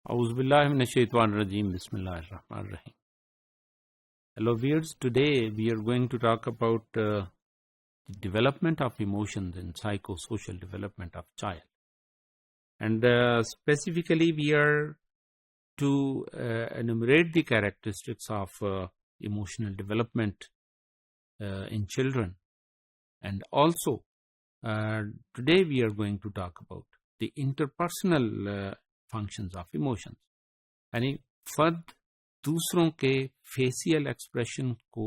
A'udhu billahi minash shaitanir rajim. Bismillahir Rahmanir Rahim. Hello viewers, today we are going to talk about the development of emotions and psychosocial development of child. And specifically we are to enumerate the characteristics of emotional development in children. And also today we are going to talk about the interpersonal functions of emotions. یعنی فرد دوسروں کے facial expression کو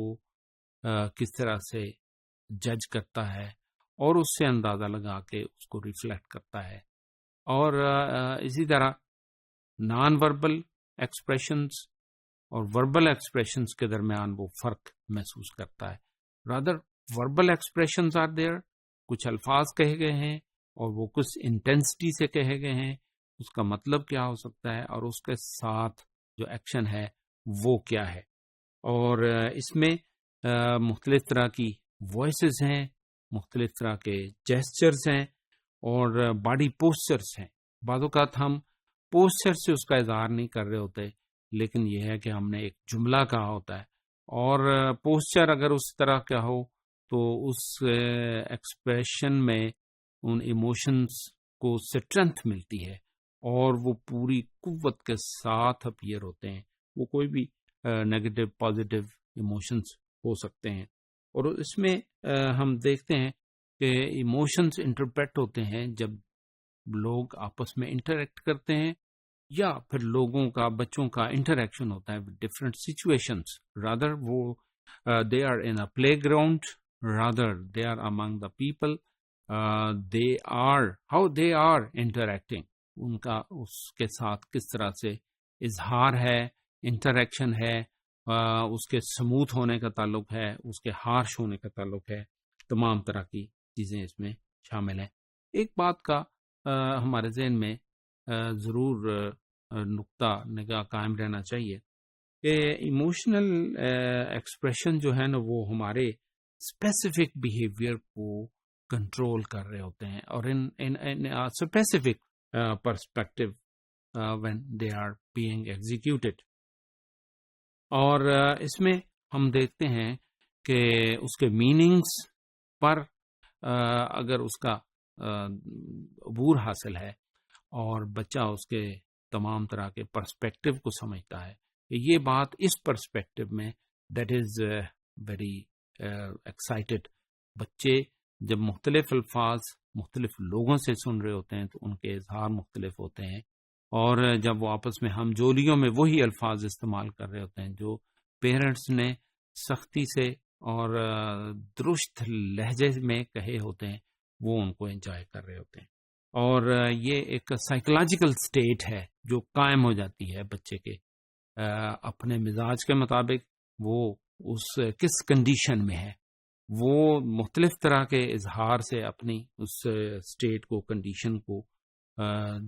کس طرح سے جج کرتا ہے اور اس سے اندازہ لگا کے اس کو ریفلیکٹ کرتا ہے، اور اسی طرح نان وربل ایکسپریشنز اور وربل ایکسپریشنز کے درمیان وہ فرق محسوس کرتا ہے. Rather verbal expressions are there, کچھ الفاظ کہے گئے ہیں اور وہ کچھ انٹینسٹی سے کہے گئے ہیں، اس کا مطلب کیا ہو سکتا ہے اور اس کے ساتھ جو ایکشن ہے وہ کیا ہے. اور اس میں مختلف طرح کی وائسز ہیں، مختلف طرح کے جیسچرز ہیں اور باڈی پوسچرز ہیں. بعض اوقات ہم پوسچر سے اس کا اظہار نہیں کر رہے ہوتے، لیکن یہ ہے کہ ہم نے ایک جملہ کہا ہوتا ہے، اور پوسچر اگر اس طرح کا ہو تو اس ایکسپریشن میں ان ایموشنز کو اسٹرینتھ ملتی ہے اور وہ پوری قوت کے ساتھ اپیئر ہوتے ہیں. وہ کوئی بھی نیگیٹو پازیٹیو ایموشنز ہو سکتے ہیں. اور اس میں ہم دیکھتے ہیں کہ ایموشنز انٹرپریٹ ہوتے ہیں جب لوگ آپس میں انٹریکٹ کرتے ہیں یا پھر لوگوں کا، بچوں کا انٹریکشن ہوتا ہے ود ڈفرینٹ سچویشنز. رادر وہ they are in a playground, rather they are among the people, they are how they are interacting, ان کا اس کے ساتھ کس طرح سے اظہار ہے، انٹریکشن ہے، اس کے سموتھ ہونے کا تعلق ہے، اس کے ہارش ہونے کا تعلق ہے. تمام طرح کی چیزیں اس میں شامل ہیں. ایک بات کا ہمارے ذہن میں ضرور نقطہ نگاہ قائم رہنا چاہیے کہ ایموشنل ایکسپریشن جو ہے نا وہ ہمارے اسپیسیفک بیہیویئر کو کنٹرول کر رہے ہوتے ہیں، اور in specific perspective when they are being executed. اور اس میں ہم دیکھتے ہیں کہ اس کے میننگز پر اگر اس کا عبور حاصل ہے اور بچہ اس کے تمام طرح کے پرسپیکٹو کو سمجھتا ہے کہ یہ بات اس پرسپیکٹو میں، دیٹ از ویری ایکسائٹیڈ. بچے جب مختلف الفاظ مختلف لوگوں سے سن رہے ہوتے ہیں تو ان کے اظہار مختلف ہوتے ہیں، اور جب وہ آپس میں ہم جولیوں میں وہی الفاظ استعمال کر رہے ہوتے ہیں جو پیرنٹس نے سختی سے اور درست لہجے میں کہے ہوتے ہیں، وہ ان کو انجوائے کر رہے ہوتے ہیں. اور یہ ایک سائیکولوجیکل سٹیٹ ہے جو قائم ہو جاتی ہے بچے کے اپنے مزاج کے مطابق. وہ اس کس کنڈیشن میں ہے، وہ مختلف طرح کے اظہار سے اپنی اس اسٹیٹ کو، کنڈیشن کو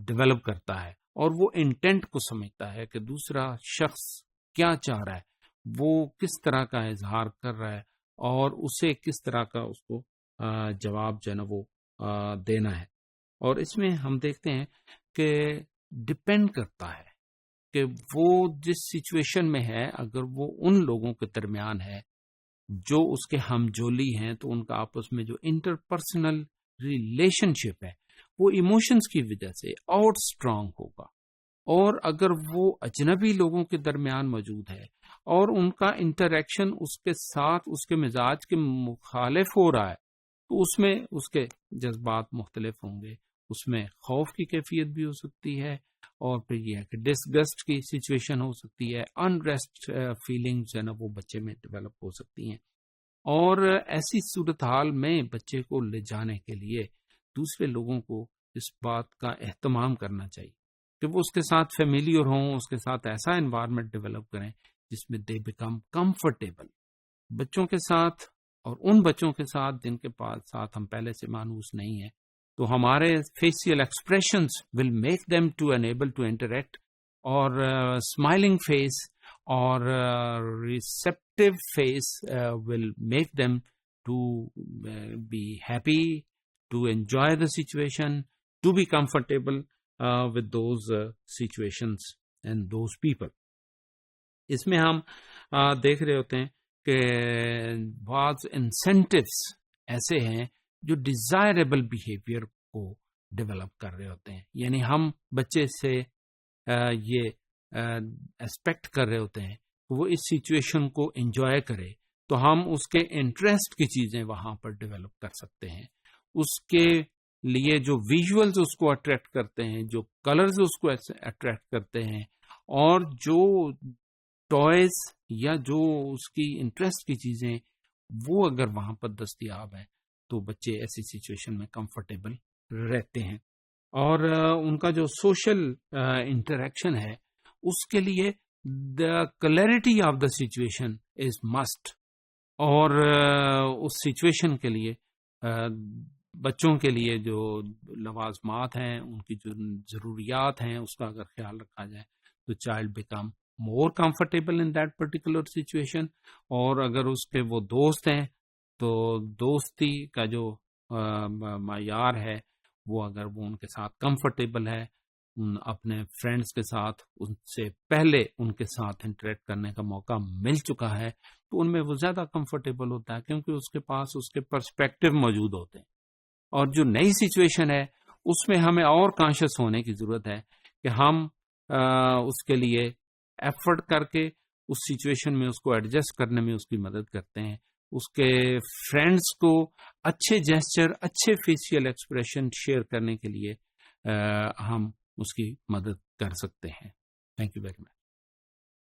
ڈیولپ کرتا ہے، اور وہ انٹینٹ کو سمجھتا ہے کہ دوسرا شخص کیا چاہ رہا ہے، وہ کس طرح کا اظہار کر رہا ہے، اور اسے کس طرح کا اس کو جواب جو ہے نا وہ دینا ہے. اور اس میں ہم دیکھتے ہیں کہ ڈپینڈ کرتا ہے کہ وہ جس سچویشن میں ہے، اگر وہ ان لوگوں کے درمیان ہے جو اس کے ہم جولی ہیں تو ان کا آپس میں جو انٹرپرسنل ریلیشن شپ ہے وہ ایموشنز کی وجہ سے اور اسٹرانگ ہوگا. اور اگر وہ اجنبی لوگوں کے درمیان موجود ہے اور ان کا انٹریکشن اس کے ساتھ اس کے مزاج کے مخالف ہو رہا ہے تو اس میں اس کے جذبات مختلف ہوں گے. اس میں خوف کی کیفیت بھی ہو سکتی ہے، اور پھر یہ ہے کہ ڈسگسٹ کی سچویشن ہو سکتی ہے، انریسٹ فیلنگ جو ہے نا وہ بچے میں ڈیولپ ہو سکتی ہیں. اور ایسی صورتحال میں بچے کو لے جانے کے لیے دوسرے لوگوں کو اس بات کا اہتمام کرنا چاہیے کہ وہ اس کے ساتھ فیملیئر ہوں، اس کے ساتھ ایسا انوائرمنٹ ڈیولپ کریں جس میں دے بیکم کمفرٹیبل بچوں کے ساتھ، اور ان بچوں کے ساتھ جن کے پاس ساتھ ہم پہلے سے مانوس نہیں ہیں. تو ہمارے facial expressions will make them to enable to interact, اور اسمائلنگ فیس اور receptive face will make them to be happy, to enjoy the situation, to be comfortable. with those situations and those people. اس میں ہم دیکھ رہے ہوتے ہیں کہ بعض انسینٹیوز ایسے ہیں جو ڈیزائربل بیہیویئر کو ڈیولپ کر رہے ہوتے ہیں. یعنی ہم بچے سے یہ ایکسپیکٹ کر رہے ہوتے ہیں کہ وہ اس سچویشن کو انجوائے کرے، تو ہم اس کے انٹرسٹ کی چیزیں وہاں پر ڈیولپ کر سکتے ہیں. اس کے لیے جو ویژولز اس کو اٹریکٹ کرتے ہیں، جو کلرز اس کو اٹریکٹ کرتے ہیں، اور جو ٹوائز یا جو اس کی انٹرسٹ کی چیزیں وہ اگر وہاں پر دستیاب ہیں تو بچے ایسی سچویشن میں کمفرٹیبل رہتے ہیں. اور ان کا جو سوشل انٹریکشن ہے اس کے لیے the clarity of the situation is must. اور اس سچویشن کے لیے بچوں کے لیے جو لوازمات ہیں، ان کی جو ضروریات ہیں، اس کا اگر خیال رکھا جائے تو child become more comfortable in that particular situation. اور اگر اس کے وہ دوست ہیں تو دوستی کا جو معیار ہے وہ اگر وہ ان کے ساتھ کمفرٹیبل ہے، اپنے فرینڈس کے ساتھ ان سے پہلے ان کے ساتھ انٹریکٹ کرنے کا موقع مل چکا ہے، تو ان میں وہ زیادہ کمفرٹیبل ہوتا ہے، کیونکہ اس کے پاس اس کے پرسپیکٹو موجود ہوتے ہیں. اور جو نئی سچویشن ہے اس میں ہمیں اور کانشیس ہونے کی ضرورت ہے کہ ہم اس کے لیے ایفرٹ کر کے اس سچویشن میں اس کو ایڈجسٹ کرنے میں اس کی مدد کرتے ہیں. اس کے فرینڈس کو اچھے جیسچر، اچھے فیشیل ایکسپریشن شیئر کرنے کے لیے ہم اس کی مدد کر سکتے ہیں. Thank you very much.